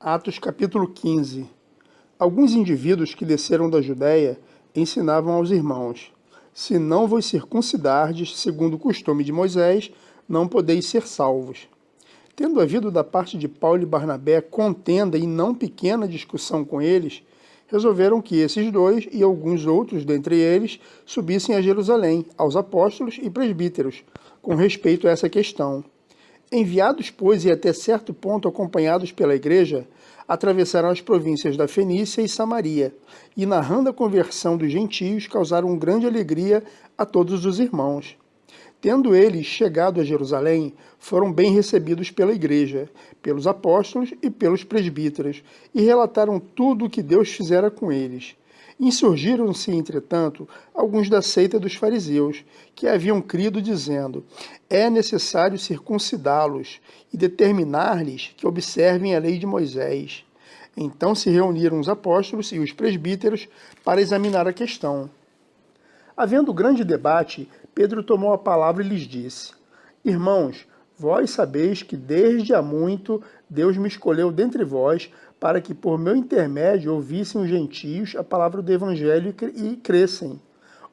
Atos capítulo 15. Alguns indivíduos que desceram da Judéia ensinavam aos irmãos: se não vos circuncidardes, segundo o costume de Moisés, não podeis ser salvos. Tendo havido da parte de Paulo e Barnabé contenda e não pequena discussão com eles, resolveram que esses dois e alguns outros dentre eles subissem a Jerusalém, aos apóstolos e presbíteros, com respeito a essa questão. Enviados, pois, e até certo ponto acompanhados pela igreja, atravessaram as províncias da Fenícia e Samaria, e narrando a conversão dos gentios, causaram grande alegria a todos os irmãos. Tendo eles chegado a Jerusalém, foram bem recebidos pela igreja, pelos apóstolos e pelos presbíteros, e relataram tudo o que Deus fizera com eles. Insurgiram-se, entretanto, alguns da seita dos fariseus, que haviam crido, dizendo: é necessário circuncidá-los e determinar-lhes que observem a lei de Moisés. Então se reuniram os apóstolos e os presbíteros para examinar a questão. Havendo grande debate, Pedro tomou a palavra e lhes disse: irmãos, vós sabeis que desde há muito Deus me escolheu dentre vós, para que por meu intermédio ouvissem os gentios a palavra do Evangelho e crescem.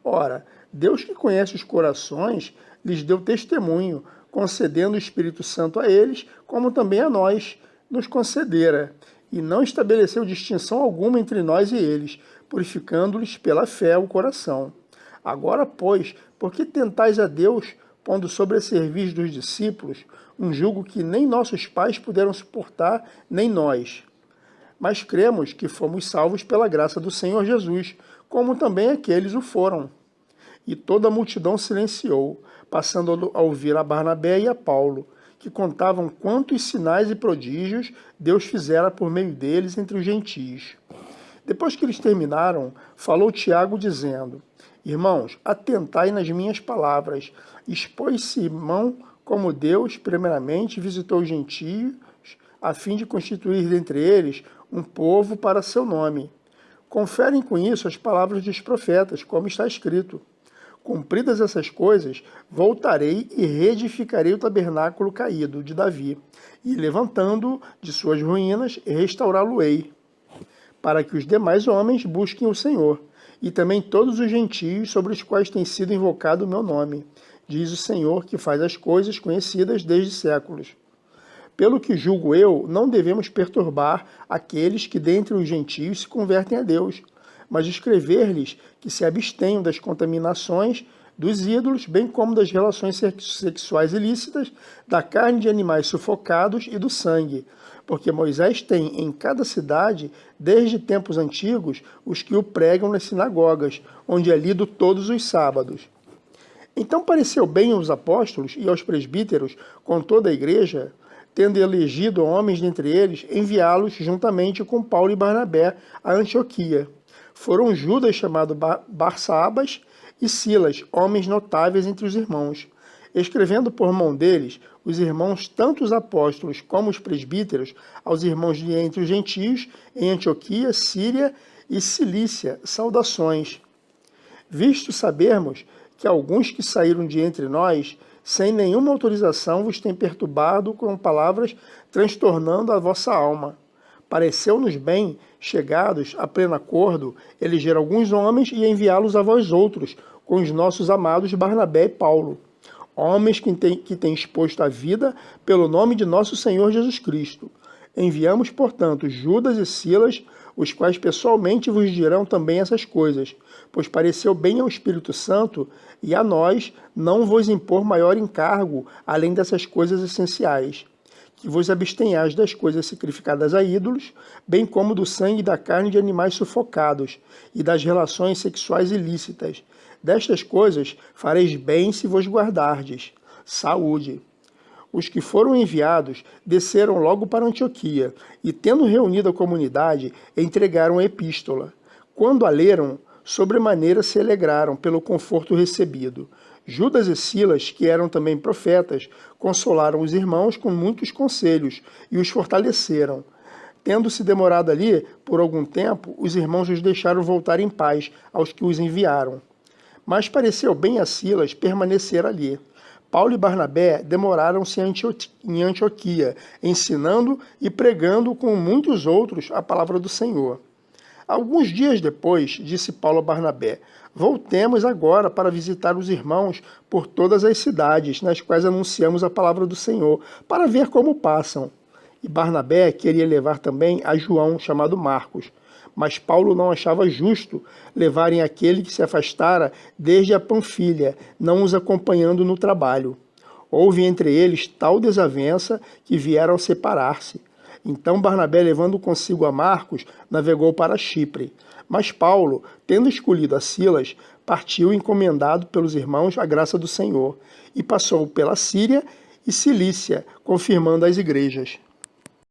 Ora, Deus que conhece os corações, lhes deu testemunho, concedendo o Espírito Santo a eles, como também a nós nos concedera, e não estabeleceu distinção alguma entre nós e eles, purificando-lhes pela fé o coração. Agora, pois, por que tentais a Deus, pondo sobre a cerviz dos discípulos um jugo que nem nossos pais puderam suportar, nem nós? Mas cremos que fomos salvos pela graça do Senhor Jesus, como também aqueles o foram. E toda a multidão silenciou, passando a ouvir a Barnabé e a Paulo, que contavam quantos sinais e prodígios Deus fizera por meio deles entre os gentios. Depois que eles terminaram, falou Tiago, dizendo: irmãos, atentai nas minhas palavras. Expôs Simão como Deus, primeiramente, visitou os gentios, a fim de constituir dentre eles um povo para seu nome. Conferem com isso as palavras dos profetas, como está escrito: cumpridas essas coisas, voltarei e reedificarei o tabernáculo caído de Davi, e levantando-o de suas ruínas, restaurá-lo-ei, para que os demais homens busquem o Senhor, e também todos os gentios sobre os quais tem sido invocado o meu nome, diz o Senhor, que faz as coisas conhecidas desde séculos. Pelo que julgo eu, não devemos perturbar aqueles que dentre os gentios se convertem a Deus, mas escrever-lhes que se abstenham das contaminações dos ídolos, bem como das relações sexuais ilícitas, da carne de animais sufocados e do sangue, porque Moisés tem em cada cidade, desde tempos antigos, os que o pregam nas sinagogas, onde é lido todos os sábados. Então pareceu bem aos apóstolos e aos presbíteros, com toda a igreja, tendo elegido homens dentre eles, enviá-los juntamente com Paulo e Barnabé a Antioquia. Foram Judas, chamado Barsabas, e Silas, homens notáveis entre os irmãos. Escrevendo por mão deles, os irmãos, tanto os apóstolos como os presbíteros, aos irmãos de entre os gentios, em Antioquia, Síria e Cilícia, saudações. Visto sabermos que alguns que saíram de entre nós, sem nenhuma autorização, vos têm perturbado com palavras, transtornando a vossa alma. Pareceu-nos bem, chegados a pleno acordo, eleger alguns homens e enviá-los a vós outros, com os nossos amados Barnabé e Paulo, homens que têm exposto a vida pelo nome de nosso Senhor Jesus Cristo. Enviamos, portanto, Judas e Silas, os quais pessoalmente vos dirão também essas coisas, pois pareceu bem ao Espírito Santo e a nós não vos impor maior encargo, além dessas coisas essenciais, que vos abstenhais das coisas sacrificadas a ídolos, bem como do sangue e da carne de animais sufocados, e das relações sexuais ilícitas. Destas coisas fareis bem se vos guardardes. Saúde. Os que foram enviados desceram logo para Antioquia, e tendo reunido a comunidade, entregaram a epístola. Quando a leram, sobremaneira se alegraram pelo conforto recebido. Judas e Silas, que eram também profetas, consolaram os irmãos com muitos conselhos e os fortaleceram. Tendo-se demorado ali por algum tempo, os irmãos os deixaram voltar em paz aos que os enviaram. Mas pareceu bem a Silas permanecer ali. Paulo e Barnabé demoraram-se em Antioquia, ensinando e pregando com muitos outros a palavra do Senhor. Alguns dias depois, disse Paulo a Barnabé: voltemos agora para visitar os irmãos por todas as cidades nas quais anunciamos a palavra do Senhor, para ver como passam. E Barnabé queria levar também a João, chamado Marcos. Mas Paulo não achava justo levarem aquele que se afastara desde a Panfilha, não os acompanhando no trabalho. Houve entre eles tal desavença que vieram separar-se. Então Barnabé, levando consigo a Marcos, navegou para Chipre. Mas Paulo, tendo escolhido a Silas, partiu encomendado pelos irmãos à graça do Senhor, e passou pela Síria e Cilícia, confirmando as igrejas.